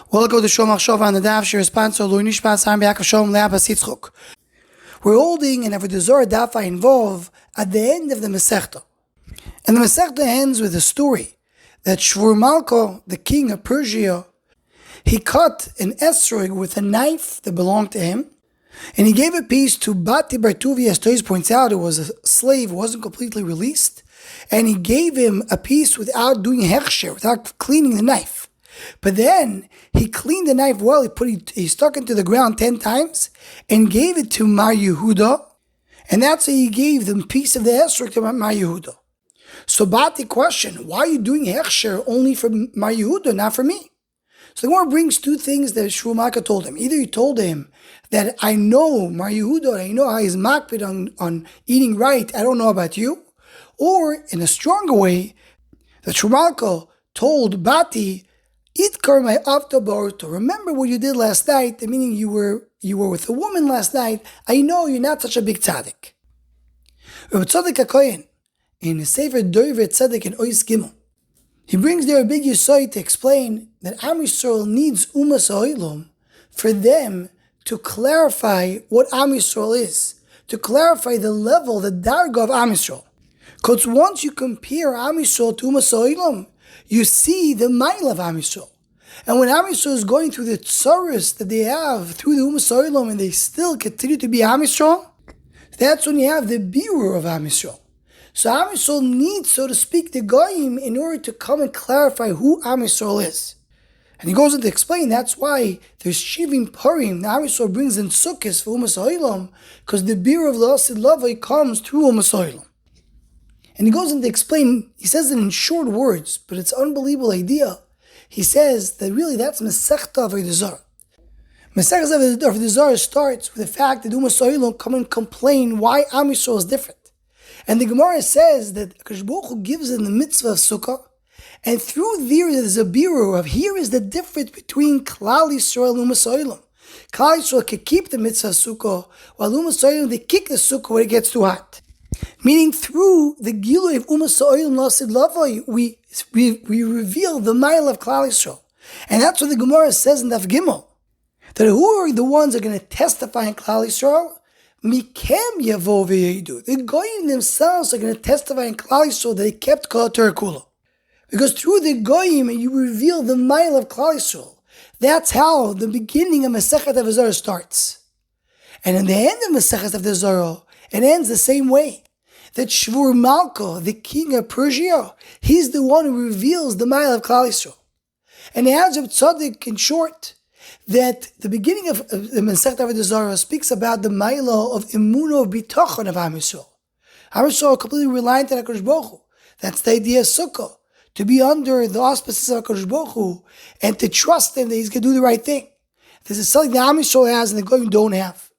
Welcome to Shom Achshov on the Daf Shir sponsor Lui Nishmas Ham B'Yakov Shalom Le'Abbas Yitzchok. We're holding an Avoda Zara Daf I involve at the end of the Masechta. And the Masechta ends with a story that Shvur Malka, the king of Persia, he cut an esrog with a knife that belonged to him, and he gave a piece to Bati Bartuvi, as Toys points out, who was a slave, wasn't completely released, and he gave him a piece without doing hechsher, without cleaning the knife. But then he cleaned the knife well. He stuck it to the ground 10 times and gave it to Mar Yehuda, and that's how he gave the piece of the esrog to Mar Yehuda. So Bati questioned, why are you doing hechsher only for Mar Yehuda, not for me? So the Gemara brings two things that Shvur Malka told him. Either he told him that I know Mar Yehuda, I know how he's makpid on eating right, I don't know about you. Or in a stronger way, that Shvur Malka told Bati, Itkar my aftabar, to remember what you did last night, meaning you were with a woman last night, I know you're not such a big tzaddik. Rabbi Tzaddik HaKoyen, in the Sefer Doiver Tzaddik in Ois Gimel, he brings there a big yesod to explain that Am Yisrael needs Umas Ha'olam for them to clarify what Am Yisrael is, to clarify the level, the darga of Am Yisrael. Because once you compare Am Yisrael to Umas Ha'olam, you see the mile of Am Yisrael. And when Am Yisrael is going through the tsaros that they have through the Umas Ha'olam and they still continue to be Am Yisrael, that's when you have the birur of Am Yisrael. So Am Yisrael needs, so to speak, the goyim in order to come and clarify who Am Yisrael is. And he goes on to explain that's why there's Shivim Purim. Am Yisrael brings in Sukkos for Umas Ha'olam because the birur of the Asid Lavai comes through Umas Ha'olam. And he goes on to explain, he says it in short words, but it's an unbelievable idea. He says that really that's Masechta Avoda Zara. Masechta Avoda Zara starts with the fact that Umas Ha'olam come and complain why Am Yisrael is different. And the Gemara says that Akash Baruch Hu gives in the mitzvah of Sukkah, and through there's a birur of here is the difference between Klal Yisrael and Umas Ha'olam. Klal Yisrael can keep the mitzvah of Sukkah, while Umas Ha'olam they kick the Sukkah when it gets too hot. Meaning through the Gilui of Umas Ha'olam Lasid Lavai, we reveal the mile of Klal Yisrael. And that's what the Gemara says in Daf Gimel, that who are the ones that are going to testify in Klal Yisrael? Mikem yavo v'yidu. The goyim themselves are going to testify in Klal Yisrael that they kept Kol Torah Kula. Because through the goyim you reveal the mile of Klal Yisrael. That's how the beginning of Masechet Avoda Zara starts. And in the end of Masechet Avoda Zara, it ends the same way. That Shvur Malka, the king of Persia, he's the one who reveals the mile of Klal Yisrael. And the adds of Tzaddik in short, that the beginning of the Masechet Avoda Zara speaks about the mile of Emunah B'tachon of Am Yisrael. Am Yisrael are completely reliant on HaKadosh Baruch Hu. That's the idea of Sukkah, to be under the auspices of HaKadosh Baruch Hu and to trust Him that He's going to do the right thing. This is something that Am Yisrael has and the Goyim don't have.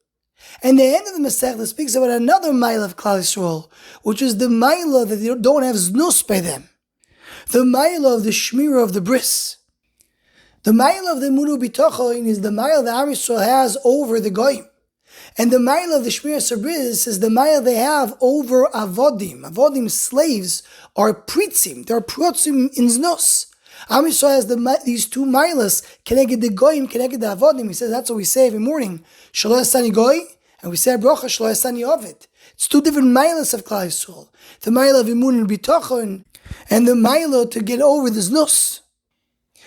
And the end of the Masechta speaks about another mile of Klal Yisrael, which is the mile that they don't have znus by them. The mile of the Shmira of the Bris. The mile of the Emunah B'tachon is the mile that Am Yisrael has over the Goyim. And the mile of the Shmira Sabris is the mile they have over Avodim. Avodim slaves are pritzim. They're protzim in znus. Am Yisrael has these two miles, connected the Goyim, connected the Avodim. He says that's what we say every morning. Shelo Yasani Goy, and we say Bracha Shelo Yasani Ovid. It's two different miles of Klal Yisrael. The mile of Emunah B'tachon and the mile to get over the znus.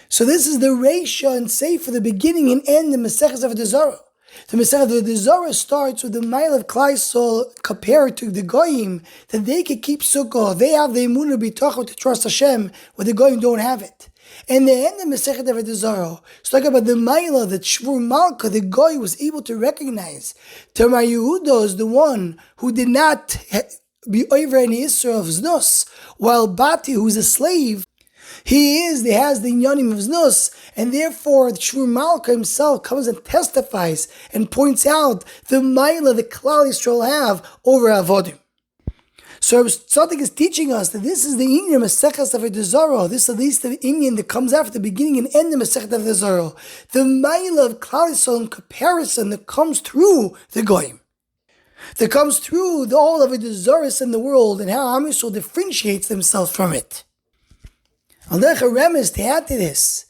So this is the Reisha and say for the beginning and end of Maseches Avoda Zara. The Maseches Avoda Zara starts with the mile of Klal Yisrael compared to the Goyim, that they can keep Sukkah. They have the Emunah B'tachon to trust Hashem, where the Goyim don't have it. And the end of Maseches Avoda Zara is talking about the mile that Shvur Malka, the Goy, was able to recognize. Mar Yehuda is the one who did not be over any Yisrael of Znus, while Bati, who's a slave, he has the inyanim of znus, and therefore the Shvur Malka himself comes and testifies and points out the mila that Klal Yisrael have over Avodim. So Tzaddik is teaching us that this is the inyan Maseches Avoda Zara. This is at least the inyan that comes after the beginning and end of Maseches Avoda Zara. The mila of Klal Yisrael in comparison that comes through the Goyim, that comes through all of the Zaris in the world, and how Am Yisrael differentiates themselves from it. I'll let a remiss to add to this.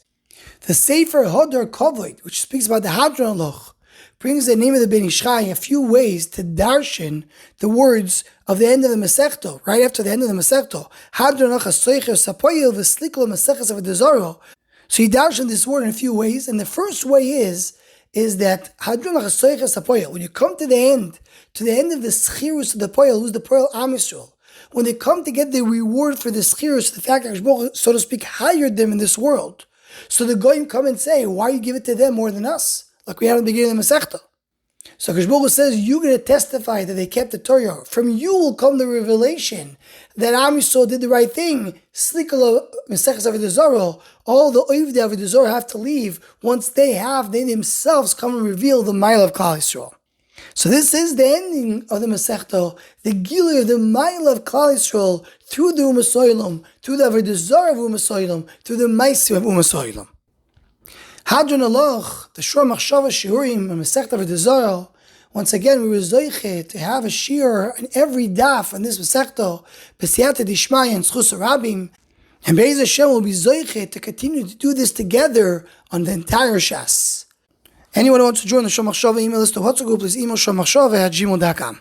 The Sefer Hodor Kovod, which speaks about the Hadron Loch, brings the name of the Ben Ishchai in a few ways to darshan the words of the end of the Masechto, right after the end of the Masechto. Hadron Loch HaSoicher Sapoyel V'Sliklo Maseches Avoda Zara. So he darshan this word in a few ways, and the first way is that Hadron Loch HaSoicher Sapoyel, when you come to the end of the Schirus of the Poyel, who's the Poyel Am Yisrael, when they come to get the reward for the Schirus, the fact that HaKadosh, so to speak, hired them in this world, so the Goyim come and say, why you give it to them more than us? Like we had at the beginning of the Masechta. So HaKadosh says, you're going to testify that they kept the Torah. From you will come the revelation that Am Yisrael did the right thing. Slikala Maseches Avoda Zara, all the Oivdei Avoda Zara have to leave once they themselves come and reveal the Mile of Klal Yisrael. So this is the ending of the Masechta, the Gilui of the Mile of Klal Yisrael through the Umasoilam, through the Avoda Zara of Umasoilam, through the Maaseh of Umasoilam. Hadron Aloch, the Shor Machshava Shiurim, and Masechta Avoda Zara. Once again, we were zoiche to have a shiur on every daf on this Masechta, B'siyata Dishmaya and Schus Rabim, and Be'ez Hashem will be zoiche to continue to do this together on the entire Shas. Anyone who wants to join the Shor Machshava email list to WhatsApp group, please email shormachshava@gmail.com.